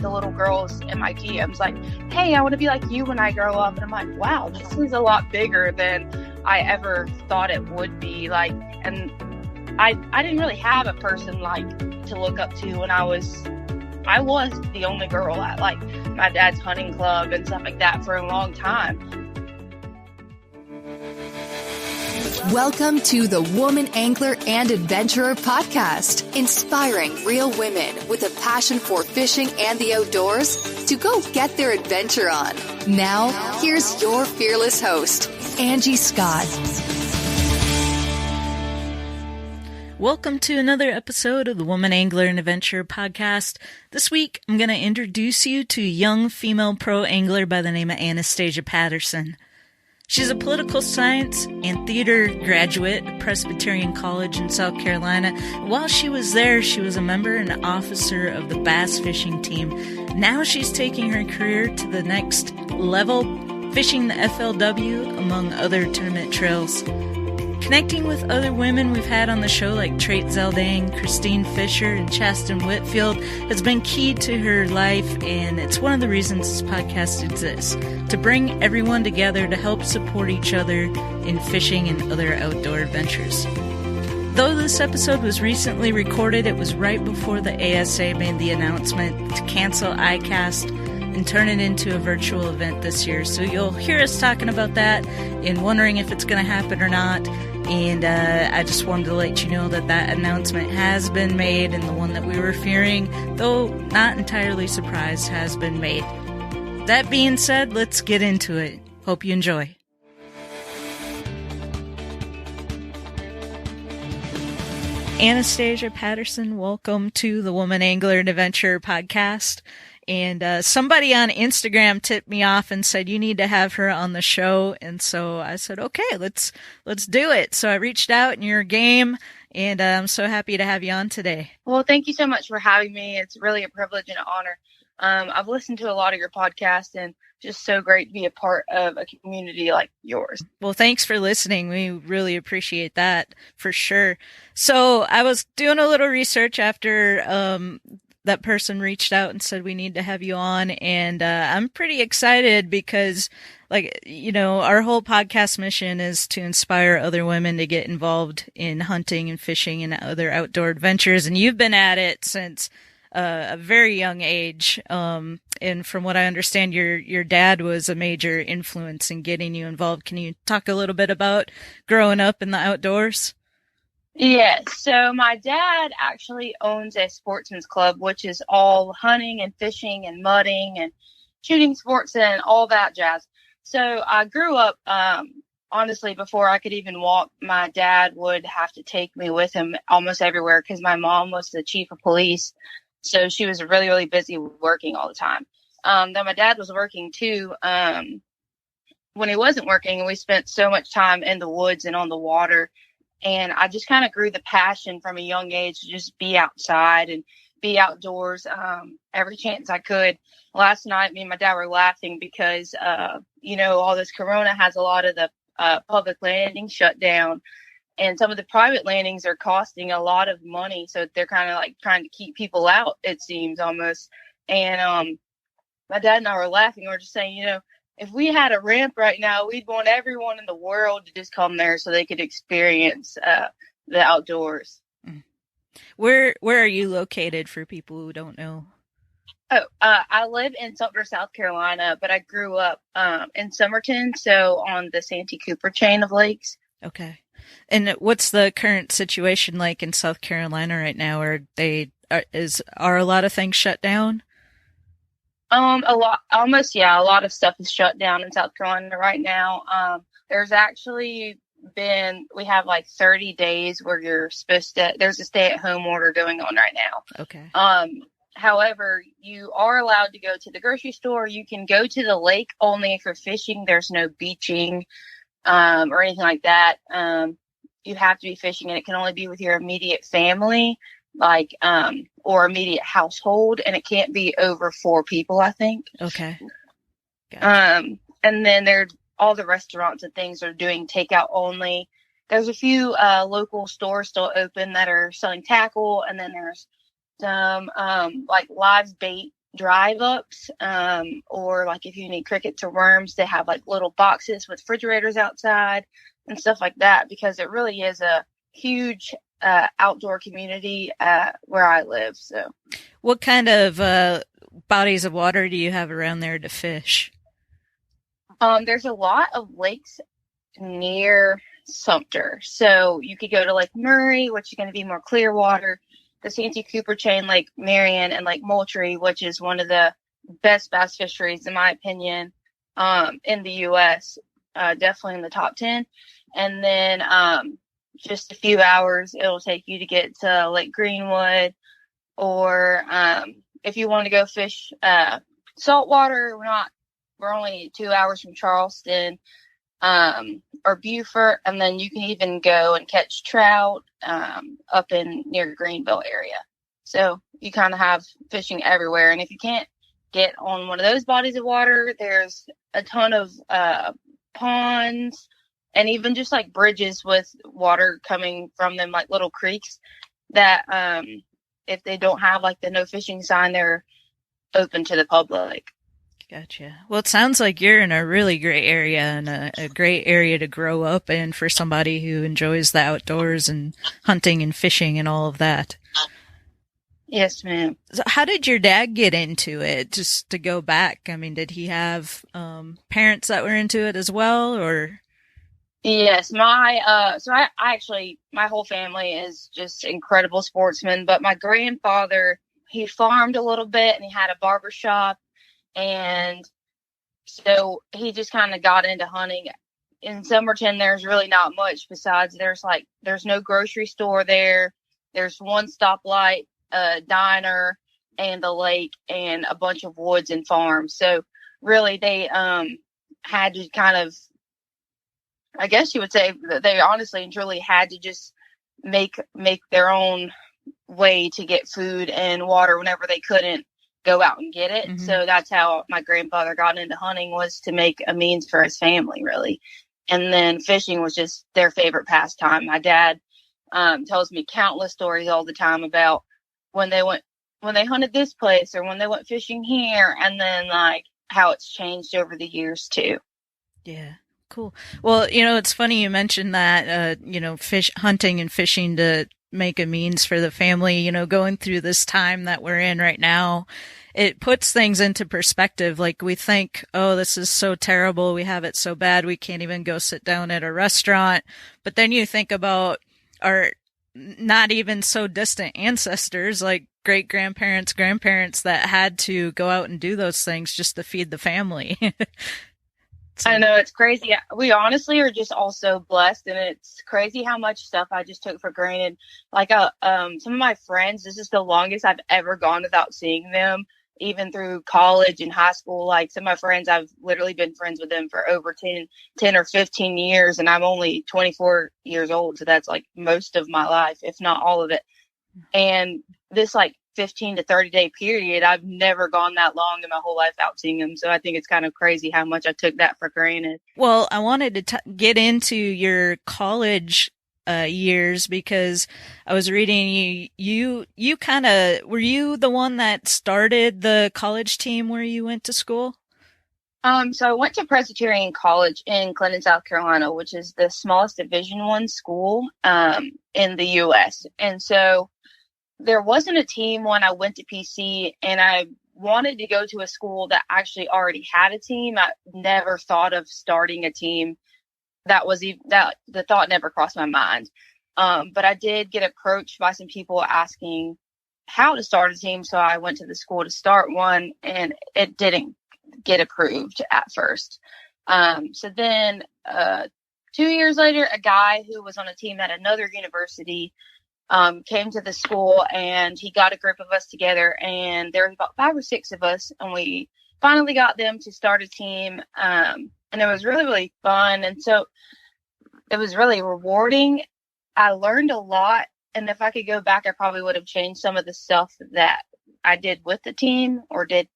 the little girls in my DMs like, hey, I want to be like you when I grow up. And I'm like, wow, this is a lot bigger than I ever thought it would be. Like, and I didn't really have a person like to look up to when I was the only girl at like my dad's hunting club and stuff like that for a long time. Welcome to the Woman Angler and Adventurer podcast, inspiring real women with a passion for fishing and the outdoors to go get their adventure on. Now, here's your fearless host, Angie Scott. Welcome to another episode of the Woman Angler and Adventurer podcast. This week, I'm going to introduce you to a young female pro angler by the name of Anastasia Patterson. She's a political science and theater graduate at Presbyterian College in South Carolina. While she was there, she was a member and officer of the bass fishing team. Now she's taking her career to the next level, fishing the FLW, among other tournament trails. Connecting with other women we've had on the show like Trait Zeldang, Christine Fisher, and Chasten Whitfield has been key to her life, and it's one of the reasons this podcast exists, to bring everyone together to help support each other in fishing and other outdoor adventures. Though this episode was recently recorded, it was right before the ASA made the announcement to cancel iCast and turn it into a virtual event this year. So you'll hear us talking about that and wondering if it's going to happen or not. And I just wanted to let you know that that announcement has been made, and the one that we were fearing, though not entirely surprised, has been made. That being said, let's get into it. Hope you enjoy. Anastasia Patterson, welcome to the Woman Angler and Adventurer podcast. And somebody on Instagram tipped me off and said, you need to have her on the show. And so I said, okay, let's do it. So I reached out and you're game, and I'm so happy to have you on today. Well, thank you so much for having me. It's really a privilege and an honor. I've listened to a lot of your podcasts, and just so great to be a part of a community like yours. Well, thanks for listening. We really appreciate that for sure. So I was doing a little research after that person reached out and said we need to have you on, and I'm pretty excited because, like, you know, our whole podcast mission is to inspire other women to get involved in hunting and fishing and other outdoor adventures, and you've been at it since a very young age, and from what I understand, your dad was a major influence in getting you involved. Can you talk a little bit about growing up in the outdoors? Yes. So my dad actually owns a sportsman's club, which is all hunting and fishing and mudding and shooting sports and all that jazz. So I grew up, honestly, before I could even walk, my dad would have to take me with him almost everywhere because my mom was the chief of police. So she was really, really busy working all the time. Then my dad was working too. When he wasn't working, we spent so much time in the woods and on the water. And I just kind of grew the passion from a young age to just be outside and be outdoors every chance I could. Last night, me and my dad were laughing because, you know, all this corona has a lot of the public landings shut down. And some of the private landings are costing a lot of money. So they're kind of like trying to keep people out, it seems almost. And my dad and I were laughing. We were just saying, you know, if we had a ramp right now, we'd want everyone in the world to just come there so they could experience the outdoors. Where are you located for people who don't know? Oh, I live in Sumter, South Carolina, but I grew up in Somerton, so on the Santee Cooper chain of lakes. Okay. And what's the current situation like in South Carolina right now? Are a lot of things shut down? A lot of stuff is shut down in South Carolina right now. There's actually we have like 30 days where you're supposed to, there's a stay-at-home order going on right now. Okay. However, you are allowed to go to the grocery store. You can go to the lake only if you're fishing. There's no beaching, or anything like that. You have to be fishing, and it can only be with your immediate family, like, or immediate household, and it can't be over 4 people, I think. Okay. Gotcha. And then there's all the restaurants and things are doing takeout only. There's a few local stores still open that are selling tackle, and then there's some like live bait drive ups, or like if you need crickets or worms, they have like little boxes with refrigerators outside and stuff like that, because it really is a huge outdoor community where I live. So, what kind of bodies of water do you have around there to fish? There's a lot of lakes near Sumter. So you could go to Lake Murray, which is going to be more clear water, the Santee Cooper chain, Lake Marion, and Lake Moultrie, which is one of the best bass fisheries, in my opinion, in the U.S., definitely in the top 10. And then just a few hours it'll take you to get to Lake Greenwood, or if you want to go fish saltwater, we're only 2 hours from Charleston, or Beaufort, and then you can even go and catch trout up in near Greenville area. So you kind of have fishing everywhere. And if you can't get on one of those bodies of water, there's a ton of ponds, and even just like bridges with water coming from them, like little creeks that if they don't have like the no fishing sign, they're open to the public. Gotcha. Well, it sounds like you're in a really great area, and a great area to grow up in for somebody who enjoys the outdoors and hunting and fishing and all of that. Yes, ma'am. So how did your dad get into it? Just to go back, I mean, did he have parents that were into it as well, or? Yes, my whole family is just incredible sportsmen, but my grandfather, he farmed a little bit and he had a barber shop, and so he just kind of got into hunting. In Somerton, there's really not much besides there's no grocery store there. There's one stoplight, a diner, and the lake, and a bunch of woods and farms. So really they had to kind of, I guess you would say that they honestly and truly had to just make their own way to get food and water whenever they couldn't go out and get it. Mm-hmm. So that's how my grandfather got into hunting, was to make a means for his family, really. And then fishing was just their favorite pastime. My dad tells me countless stories all the time about when they hunted this place, or when they went fishing here, and then like how it's changed over the years too. Yeah. Cool. Well, it's funny you mentioned that, hunting and fishing to make a means for the family, going through this time that we're in right now, it puts things into perspective. Like, we think, oh, this is so terrible. We have it so bad. We can't even go sit down at a restaurant. But then you think about our not even so distant ancestors, like great grandparents, grandparents, that had to go out and do those things just to feed the family. So. I know, it's crazy. We honestly are just all so blessed, and it's crazy how much stuff I just took for granted. Like some of my friends, this is the longest I've ever gone without seeing them, even through college and high school. Like some of my friends, I've literally been friends with them for over 10 or 15 years, and I'm only 24 years old. So that's like most of my life, if not all of it. And this like 15 to 30 day period, I've never gone that long in my whole life without seeing them. So I think it's kind of crazy how much I took that for granted. Well, I wanted to get into your college years, because I was reading you kind of, were you the one that started the college team where you went to school? So I went to Presbyterian College in Clinton, South Carolina, which is the smallest Division I school in the U.S. And so there wasn't a team when I went to PC, and I wanted to go to a school that actually already had a team. I never thought of starting a team. The thought never crossed my mind. But I did get approached by some people asking how to start a team. So I went to the school to start one, and it didn't get approved at first. So then 2 years later, a guy who was on a team at another university came to the school, and he got a group of us together, and there was about 5 or 6 of us, and we finally got them to start a team. And it was really, really fun. And so it was really rewarding. I learned a lot. And if I could go back, I probably would have changed some of the stuff that I did with the team or did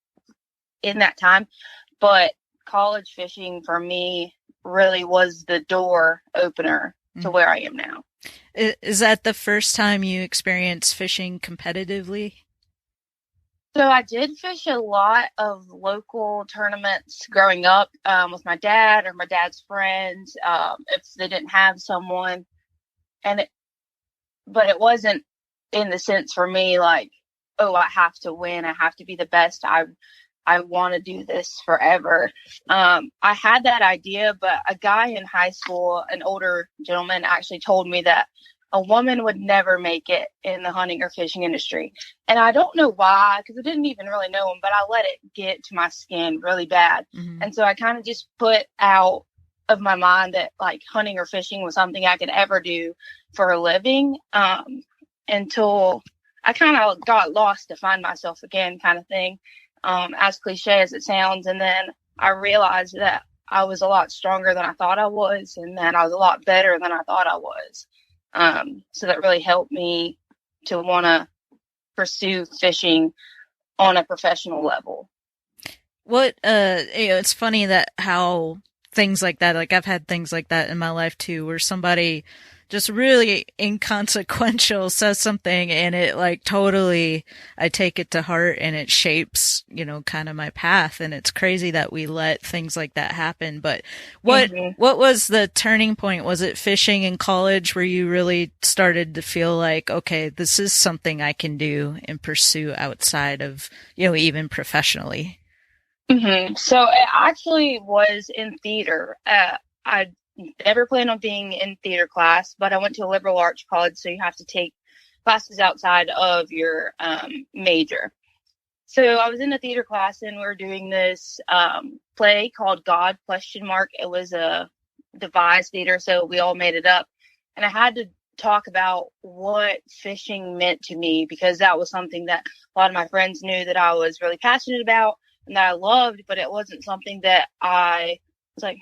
in that time. But college fishing for me really was the door opener to where I am now. Is that the first time you experienced fishing competitively? So I did fish a lot of local tournaments growing up with my dad or my dad's friends if they didn't have someone. But it wasn't in the sense for me like, oh, I have to win. I have to be the best. I want to do this forever. I had that idea, but a guy in high school, an older gentleman, actually told me that a woman would never make it in the hunting or fishing industry. And I don't know why, because I didn't even really know him, but I let it get to my skin really bad. Mm-hmm. And so I kind of just put out of my mind that like hunting or fishing was something I could ever do for a living until I kind of got lost to find myself again, kind of thing, as cliche as it sounds. And then I realized that I was a lot stronger than I thought I was, and that I was a lot better than I thought I was. So that really helped me to want to pursue fishing on a professional level. It's funny that how things like that, like I've had things like that in my life too, where somebody just really inconsequential says something and it like totally, I take it to heart and it shapes, kind of my path. And it's crazy that we let things like that happen. But what was the turning point? Was it fishing in college where you really started to feel like, okay, this is something I can do and pursue outside of, even professionally? Mm-hmm. So it actually was in theater. I never planned on being in theater class, but I went to a liberal arts college, so you have to take classes outside of your major. So I was in a theater class, and we were doing this play called God ? It was a devised theater, so we all made it up. And I had to talk about what fishing meant to me, because that was something that a lot of my friends knew that I was really passionate about and that I loved, but it wasn't something that I was like,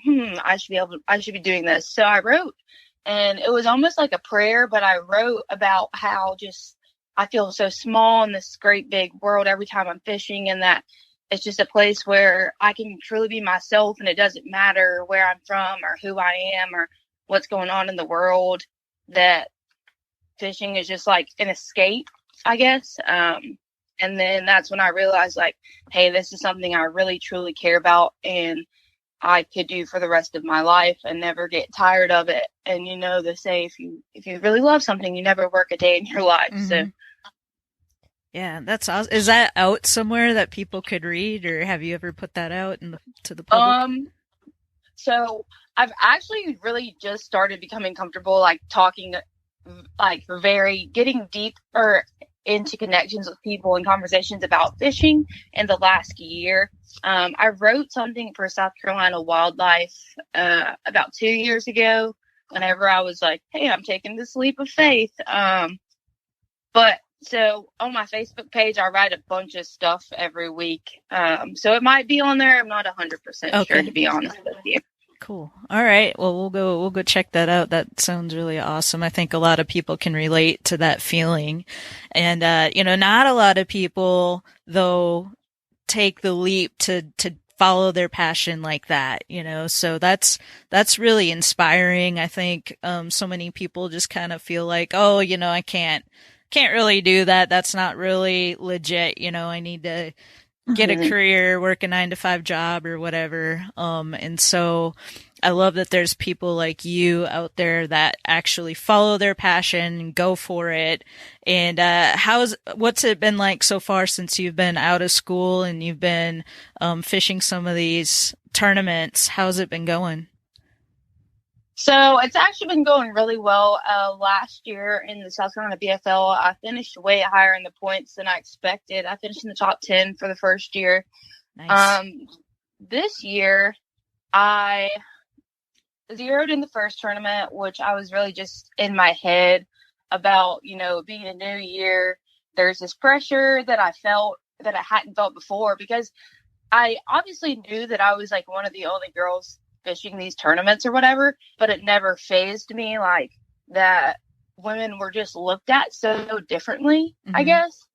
I should be doing this. So I wrote, and it was almost like a prayer, but I wrote about how just I feel so small in this great big world every time I'm fishing, and that it's just a place where I can truly be myself, and it doesn't matter where I'm from or who I am or what's going on in the world, that fishing is just like an escape, I guess. And then that's when I realized, like, hey, this is something I really truly care about, and I could do for the rest of my life and never get tired of it. And they say if you really love something, you never work a day in your life. Mm-hmm. So yeah, that's awesome. Is that out somewhere that people could read, or have you ever put that out to the public? So I've actually really just started becoming comfortable, like talking, like getting deeper into connections with people and conversations about fishing in the last year. I wrote something for South Carolina Wildlife about 2 years ago, whenever I was like, hey, I'm taking this leap of faith. But so on my Facebook page, I write a bunch of stuff every week. So it might be on there. I'm not 100% sure, to be honest with you. Cool. All right. Well, we'll go check that out. That sounds really awesome. I think a lot of people can relate to that feeling. And, not a lot of people, though, take the leap to follow their passion like that, so that's really inspiring. I think, so many people just kind of feel like, oh, I can't really do that. That's not really legit. I need to get a career, work a 9-to-5 job or whatever. And so I love that there's people like you out there that actually follow their passion and go for it. And, what's it been like so far since you've been out of school and you've been, fishing some of these tournaments? How's it been going? So it's actually been going really well. Last year in the South Carolina BFL, I finished way higher in the points than I expected. I finished in the top 10 for the first year. Nice. This year, I zeroed in the first tournament, which I was really just in my head about, being a new year. There's this pressure that I felt that I hadn't felt before, because I obviously knew that I was like one of the only girls fishing these tournaments or whatever, but it never fazed me like that women were just looked at so differently, I guess,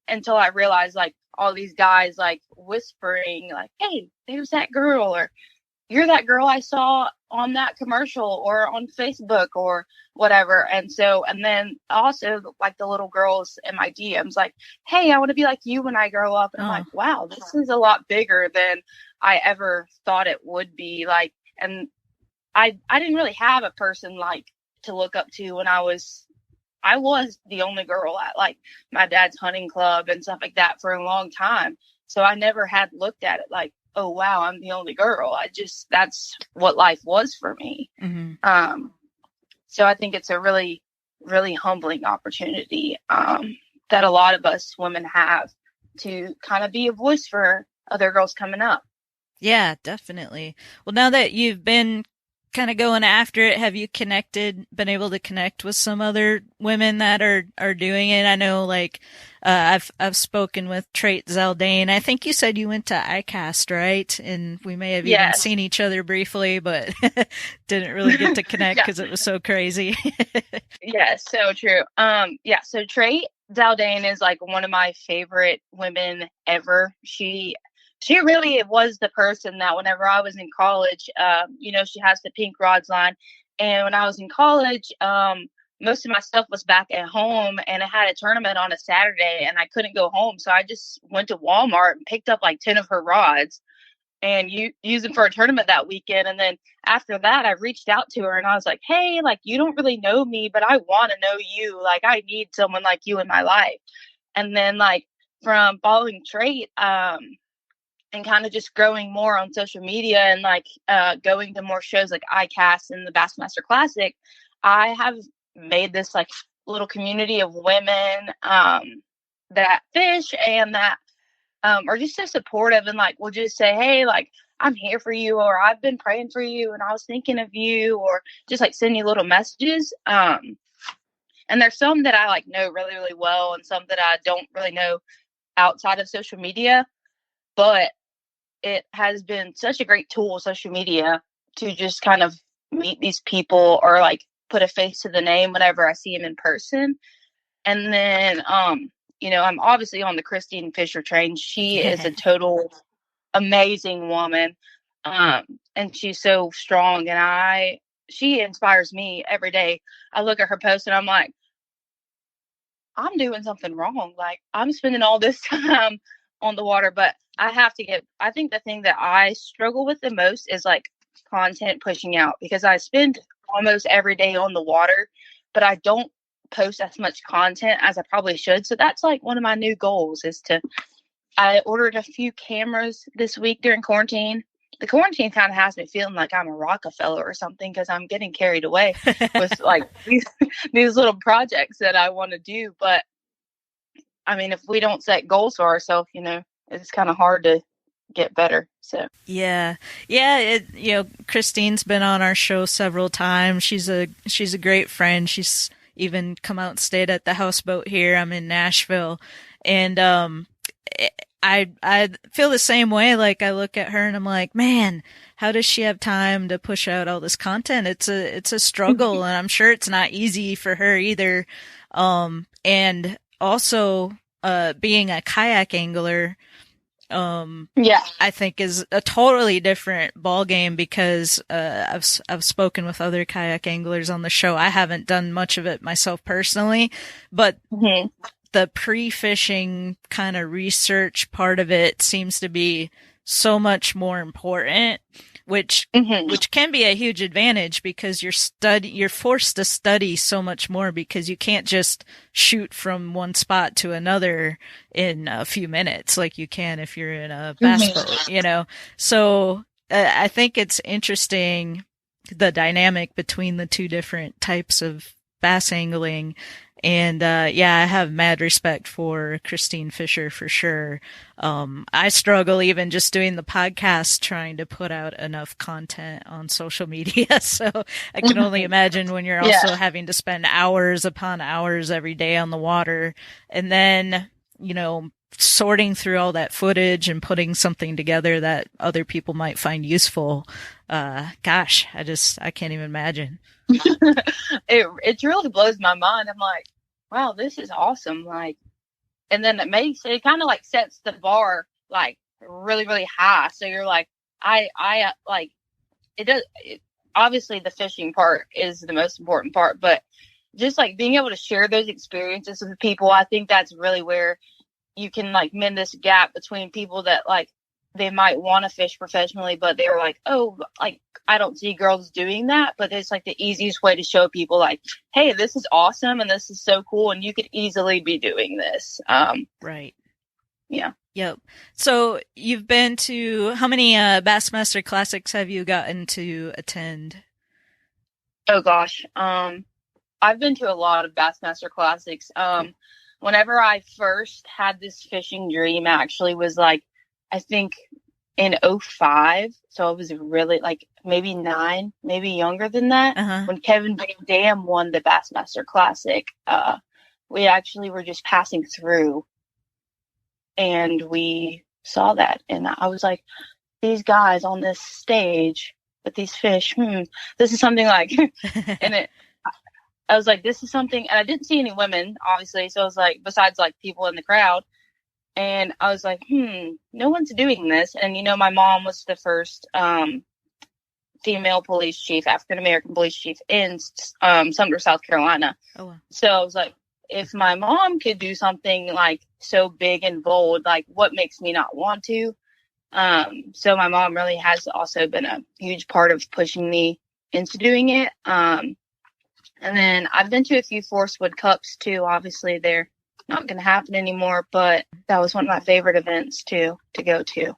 until I realized like all these guys like whispering like, hey, there's that girl, or you're that girl I saw on that commercial or on Facebook or whatever. And then also like the little girls in my DMs, like, hey, I want to be like you when I grow up. And I'm like, wow, this is a lot bigger than I ever thought it would be. Like, and I didn't really have a person like to look up to when I was the only girl at like my dad's hunting club and stuff like that for a long time. So I never had looked at it like, oh wow, I'm the only girl. That's what life was for me. Mm-hmm. So I think it's a really, really humbling opportunity that a lot of us women have to kind of be a voice for other girls coming up. Yeah, definitely. Well, now that you've been kind of going after it, have you been able to connect with some other women that are doing it? I know, like, I've spoken with Trait Zaldane. I think you said you went to iCast, right? And we may have even seen each other briefly, but didn't really get to connect because it was so crazy. Yes, so true. So Trait Zaldane is like one of my favorite women ever. She really was the person that whenever I was in college, she has the Pink Rods line. And when I was in college, most of my stuff was back at home, and I had a tournament on a Saturday and I couldn't go home. So I just went to Walmart and picked up like 10 of her rods and used them for a tournament that weekend. And then after that, I reached out to her and I was like, hey, like, you don't really know me, but I want to know you. Like, I need someone like you in my life. And then like from following Trait, and kind of just growing more on social media and like going to more shows like iCast and the Bassmaster Classic, I have made this like little community of women that fish and that are just so supportive and like will just say, hey, like, I'm here for you, or I've been praying for you and I was thinking of you, or just like send you little messages. And there's some that I like know really, really well and some that I don't really know outside of social media. But it has been such a great tool, social media, to just kind of meet these people or like put a face to the name whenever I see them in person. And then, I'm obviously on the Christine Fisher train. She is a total amazing woman. And she's so strong and she inspires me every day. I look at her post and I'm like, I'm doing something wrong. Like, I'm spending all this time on the water, but I think the thing that I struggle with the most is like content pushing out, because I spend almost every day on the water, but I don't post as much content as I probably should. So that's like one of my new goals I ordered a few cameras this week during quarantine. The quarantine kind of has me feeling like I'm a Rockefeller or something, because I'm getting carried away with like these little projects that I want to do. But I mean, if we don't set goals for ourselves, it's kind of hard to get better. So yeah. Christine's been on our show several times. She's a great friend. She's even come out and stayed at the houseboat here. I'm in Nashville, and I feel the same way. Like, I look at her and I'm like, man, how does she have time to push out all this content? It's a struggle, and I'm sure it's not easy for her either. And also, being a kayak angler, I think is a totally different ball game, because I've spoken with other kayak anglers on the show. I haven't done much of it myself personally, but the pre-fishing kind of research part of it seems to be so much more important, which can be a huge advantage, because you're forced to study so much more, because you can't just shoot from one spot to another in a few minutes like you can if you're in a bass boat, So I think it's interesting, the dynamic between the two different types of bass angling. And, I have mad respect for Christine Fisher for sure. I struggle even just doing the podcast, trying to put out enough content on social media. So I can only imagine when you're also having to spend hours upon hours every day on the water, and then, sorting through all that footage and putting something together that other people might find useful. Gosh, I can't even imagine. It really blows my mind. I'm like, wow, this is awesome. Like, and then it kind of like sets the bar like really, really high. So you're like, I like obviously the fishing part is the most important part, but just like being able to share those experiences with people, I think that's really where you can like mend this gap between people that like they might want to fish professionally, but they're like, oh, like I don't see girls doing that. But it's like the easiest way to show people like, hey, this is awesome and this is so cool and you could easily be doing this. Right. Yeah. Yep. So you've been to, how many Bassmaster Classics have you gotten to attend? Oh gosh. I've been to a lot of Bassmaster Classics. Whenever I first had this fishing dream, actually was like, I think in 2005. So I was really like maybe 9, maybe younger than that. When Kevin Van Dam won the Bassmaster Classic, we actually were just passing through and we saw that. And I was like, these guys on this stage with these fish, this is something like, and I was like, this is something, and I didn't see any women, obviously. So I was like, besides like people in the crowd. And I was like, no one's doing this. And, you know, my mom was the first female police chief, African-American police chief in Sumter, South Carolina. Oh, wow. So I was like, if my mom could do something like so big and bold, like what makes me not want to? So my mom really has also been a huge part of pushing me into doing it. And then I've been to a few Forcewood Cups too. Obviously, they're not going to happen anymore, but that was one of my favorite events to go to.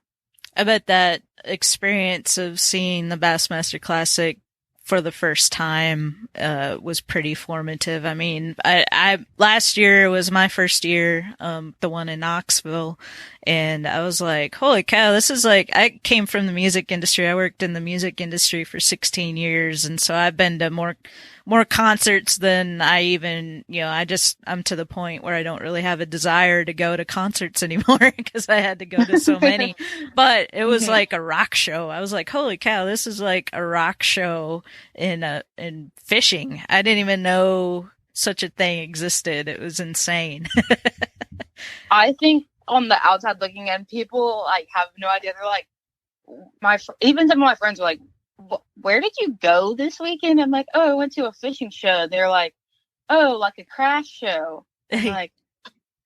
I bet that experience of seeing the Bassmaster Classic for the first time was pretty formative. I mean, I last year was my first year, the one in Knoxville, and I was like, holy cow, this is like, I came from the music industry. I worked in the music industry for 16 years, and so I've been to more concerts than I even, you know, I'm to the point where I don't really have a desire to go to concerts anymore because I had to go to so many. But it was like a rock show. I was like, holy cow, this is like a rock show in fishing. I didn't even know such a thing existed. It was insane. I think on the outside looking in, people like have no idea. They're like, even some of my friends were like, where did you go this weekend? I'm like, oh, I went to a fishing show. They're like, oh, like a crash show. I'm like,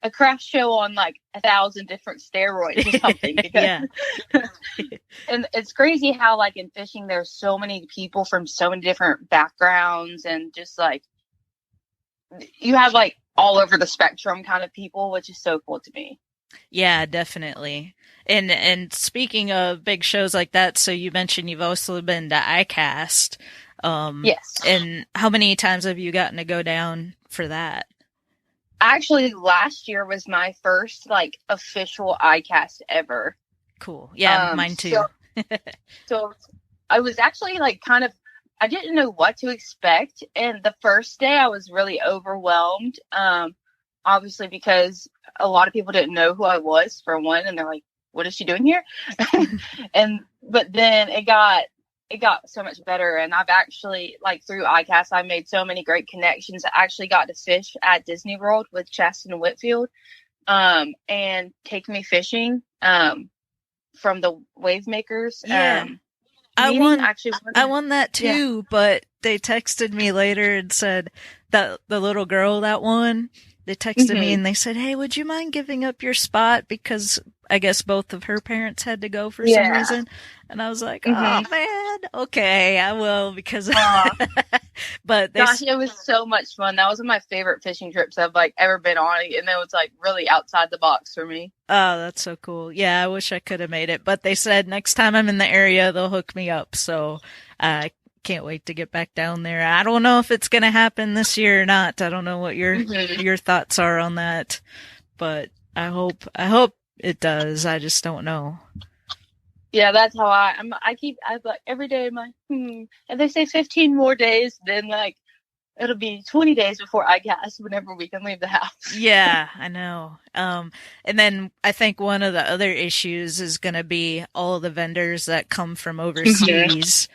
a crash show on like 1,000 different steroids or something. Because and it's crazy how like in fishing, there's so many people from so many different backgrounds and just like, you have like all over the spectrum kind of people, which is so cool to me. Yeah, definitely. And speaking of big shows like that, so you mentioned you've also been to iCast. Yes. And how many times have you gotten to go down for that? Actually, last year was my first like official iCast ever. Cool. Yeah, mine too. So I was actually like I didn't know what to expect. And the first day I was really overwhelmed. Obviously because a lot of people didn't know who I was for one, and they're like, what is she doing here? But then it got so much better. And I've actually, like, through iCast, I made so many great connections. I actually got to fish at Disney World with Chaston Whitfield, and take me fishing, from the Wave Makers. Yeah. I won that too, but they texted me later and said that the little girl that won, they texted me and they said, hey, would you mind giving up your spot? Because I guess both of her parents had to go for some reason. And I was like, oh man, okay, I will, because, but gosh, it was so much fun. That was one of my favorite fishing trips I've like ever been on. And it was like really outside the box for me. Oh, that's so cool. Yeah, I wish I could have made it, but they said next time I'm in the area, they'll hook me up. So I can't wait to get back down there. I don't know if it's going to happen this year or not. I don't know what your thoughts are on that, but I hope it does. I just don't know. Yeah, that's how I'm like every day I'm like, and they say 15 more days, then like it'll be 20 days before I guess whenever we can leave the house. Yeah, I know. And then I think one of the other issues is going to be all of the vendors that come from overseas.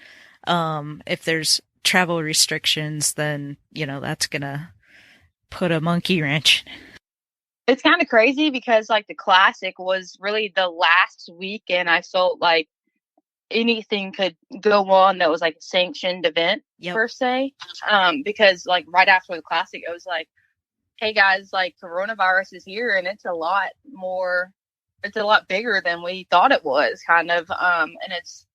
If there's travel restrictions, then, you know, that's going to put a monkey wrench. It's kind of crazy because like the classic was really the last week, and I felt like anything could go on that was like a sanctioned event per se. Because like right after the classic, it was like, hey guys, like coronavirus is here and it's a lot bigger than we thought it was, kind of. And it's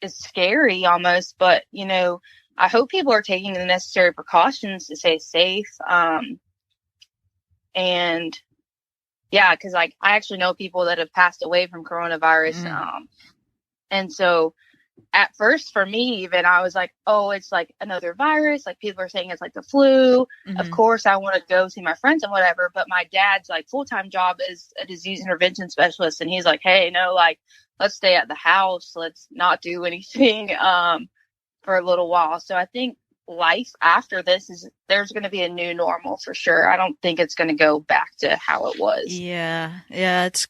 scary almost, but you know, I hope people are taking the necessary precautions to stay safe. And yeah, because like I actually know people that have passed away from coronavirus. And so at first for me, even I was like, oh, it's like another virus. Like people are saying it's like the flu. Of course, I want to go see my friends and whatever. But my dad's like full-time job is a disease intervention specialist. And he's like, hey, no, like, let's stay at the house. Let's not do anything for a little while. So I think life after this there's going to be a new normal for sure. I don't think it's going to go back to how it was. Yeah. It's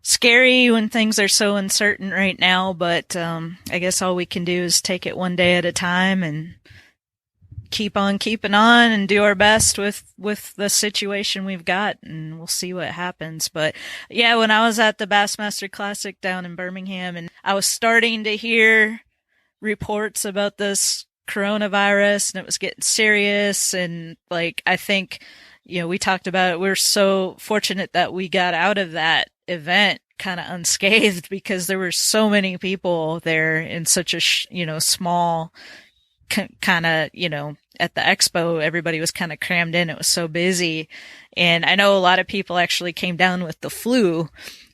scary when things are so uncertain right now, but I guess all we can do is take it one day at a time and keep on keeping on and do our best with the situation we've got, and we'll see what happens. But yeah, when I was at the Bassmaster Classic down in Birmingham, and I was starting to hear reports about this coronavirus and it was getting serious, and like I think, you know, we talked about it, we're so fortunate that we got out of that event kind of unscathed, because there were so many people there in such a small kind of, you know, at the expo, everybody was kind of crammed in. It was so busy. And I know a lot of people actually came down with the flu,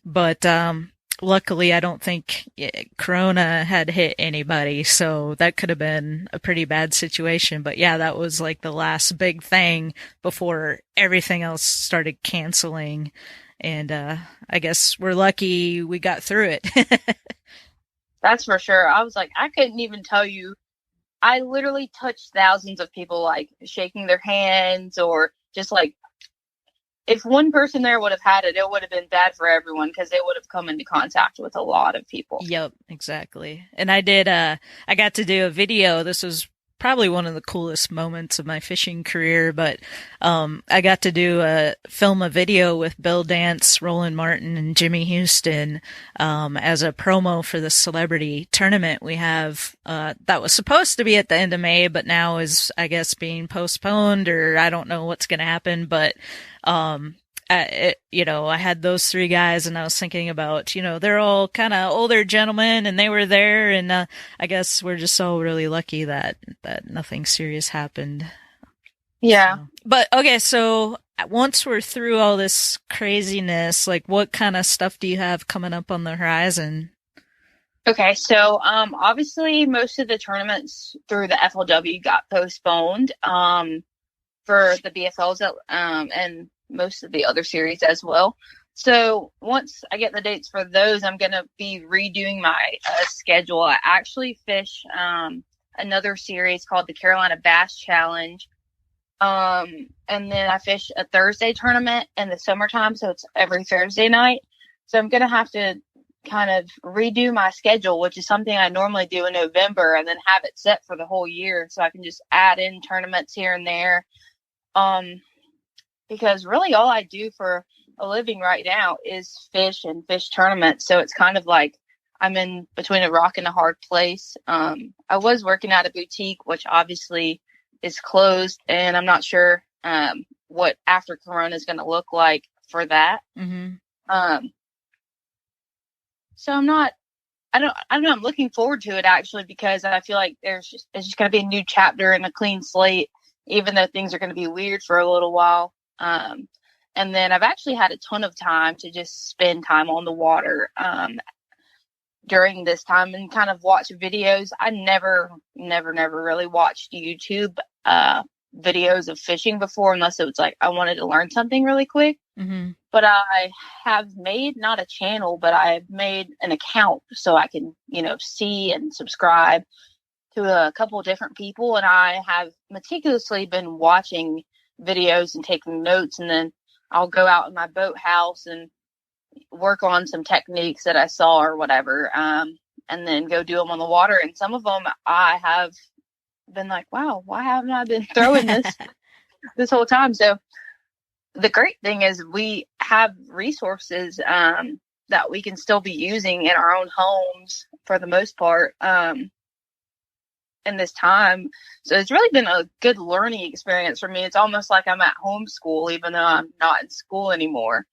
but luckily I don't think Corona had hit anybody. So that could have been a pretty bad situation. But yeah, that was like the last big thing before everything else started canceling. And I guess we're lucky we got through it. That's for sure. I was like, I couldn't even tell you. I literally touched thousands of people, like shaking their hands, or just like, if one person there would have had it, it would have been bad for everyone, because they would have come into contact with a lot of people. Yep, exactly. And I did, I got to do a video. This was probably one of the coolest moments of my fishing career, but I got to film a video with Bill Dance, Roland Martin, and Jimmy Houston as a promo for the celebrity tournament we have that was supposed to be at the end of May, but now is, I guess, being postponed, or I don't know what's going to happen. But I had those three guys, and I was thinking about, you know, they're all kind of older gentlemen, and they were there, and I guess we're just all really lucky that nothing serious happened. Yeah. So. But okay, so once we're through all this craziness, like what kind of stuff do you have coming up on the horizon? Okay, so obviously most of the tournaments through the FLW got postponed for the BFLs and most of the other series as well. So once I get the dates for those, I'm going to be redoing my schedule. I actually fish another series called the Carolina Bass Challenge. And then I fish a Thursday tournament in the summertime, so it's every Thursday night. So I'm going to have to kind of redo my schedule, which is something I normally do in November, and then have it set for the whole year so I can just add in tournaments here and there. Because really all I do for a living right now is fish and fish tournaments. So it's kind of like I'm in between a rock and a hard place. I was working at a boutique, which obviously is closed, and I'm not sure what after Corona is going to look like for that. Mm-hmm. So I don't know. I'm looking forward to it actually, because I feel like it's just going to be a new chapter and a clean slate, even though things are going to be weird for a little while. And then I've actually had a ton of time to just spend time on the water during this time and kind of watch videos. I never really watched YouTube videos of fishing before, unless it was like I wanted to learn something really quick. Mm-hmm. But I have made not a channel, but I've made an account so I can, see and subscribe to a couple of different people. And I have meticulously been watching videos and taking notes, and then I'll go out in my boathouse and work on some techniques that I saw or whatever, and then go do them on the water. And some of them I have been like, wow, why haven't I been throwing this whole time? So the great thing is we have resources that we can still be using in our own homes for the most part in this time. So it's really been a good learning experience for me. It's almost like I'm at homeschool, even though I'm not in school anymore,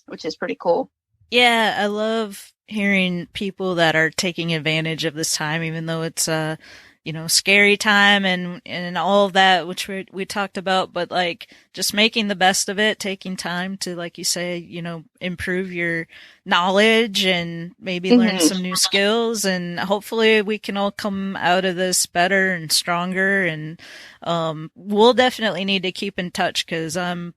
which is pretty cool. Yeah, I love hearing people that are taking advantage of this time, even though it's scary time and all of that, which we talked about, but like just making the best of it, taking time to, like you say, improve your knowledge and maybe learn some new skills, and hopefully we can all come out of this better and stronger. And we'll definitely need to keep in touch, because I'm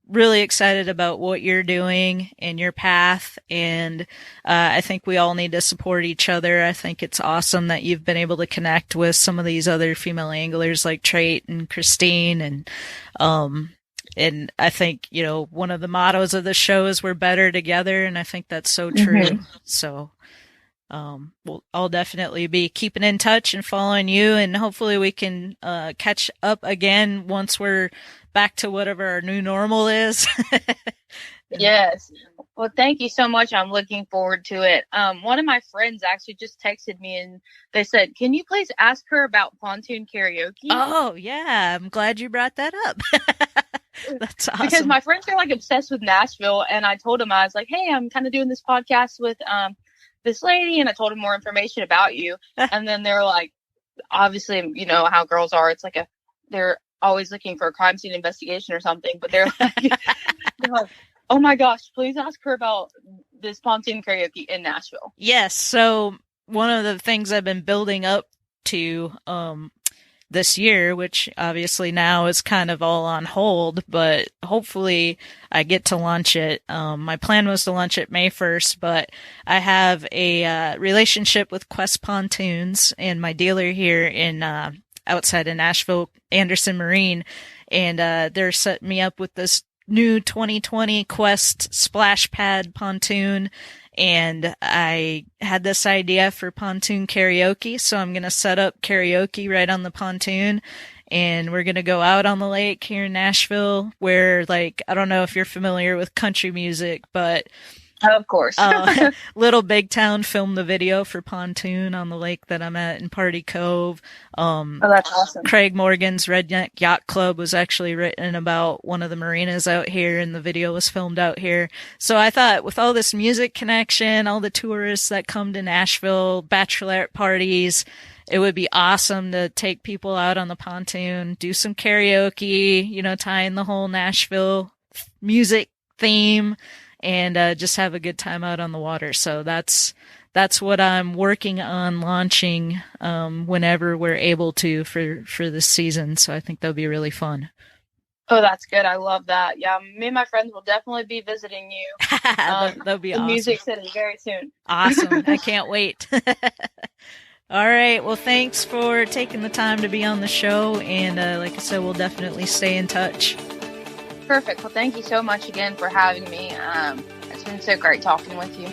really excited about what you're doing and your path. And I think we all need to support each other. I think it's awesome that you've been able to connect with some of these other female anglers like Trait and Christine. And I think, one of the mottos of the show is we're better together. And I think that's so true. So I'll definitely be keeping in touch and following you, and hopefully we can catch up again once we're back to whatever our new normal is. Yes. Well, thank you so much. I'm looking forward to it. One of my friends actually just texted me and they said, can you please ask her about Pontoon karaoke? Oh, yeah. I'm glad you brought that up. That's awesome. Because my friends are like obsessed with Nashville, and I told them, I was like, hey, I'm kind of doing this podcast with this lady, and I told them more information about you. And then they're like, obviously, you know how girls are. It's like they're always looking for a crime scene investigation or something, but they're like, oh my gosh, please ask her about this Pontoon karaoke in Nashville. Yes. So one of the things I've been building up to this year, which obviously now is kind of all on hold, but hopefully I get to launch it. My plan was to launch it May 1st, but I have a relationship with Quest Pontoons and my dealer here in outside of Nashville, Anderson Marine, and they're setting me up with this new 2020 Quest splash pad pontoon. And I had this idea for pontoon karaoke, so I'm going to set up karaoke right on the pontoon, and we're going to go out on the lake here in Nashville, where, like, I don't know if you're familiar with country music, but of course. Little Big Town filmed the video for Pontoon on the lake that I'm at in Party Cove. That's awesome. Craig Morgan's Redneck Yacht Club was actually written about one of the marinas out here, and the video was filmed out here. So I thought, with all this music connection, all the tourists that come to Nashville, bachelorette parties, it would be awesome to take people out on the pontoon, do some karaoke, tie in the whole Nashville music theme, and just have a good time out on the water. So that's what I'm working on launching whenever we're able to for this season. So I think that'll be really fun. Oh, that's good. I love that. Yeah, me and my friends will definitely be visiting you. That'll be awesome. Music City very soon. Awesome. I can't wait. All right. Well, thanks for taking the time to be on the show. And like I said, we'll definitely stay in touch. Perfect. Well, thank you so much again for having me. It's been so great talking with you.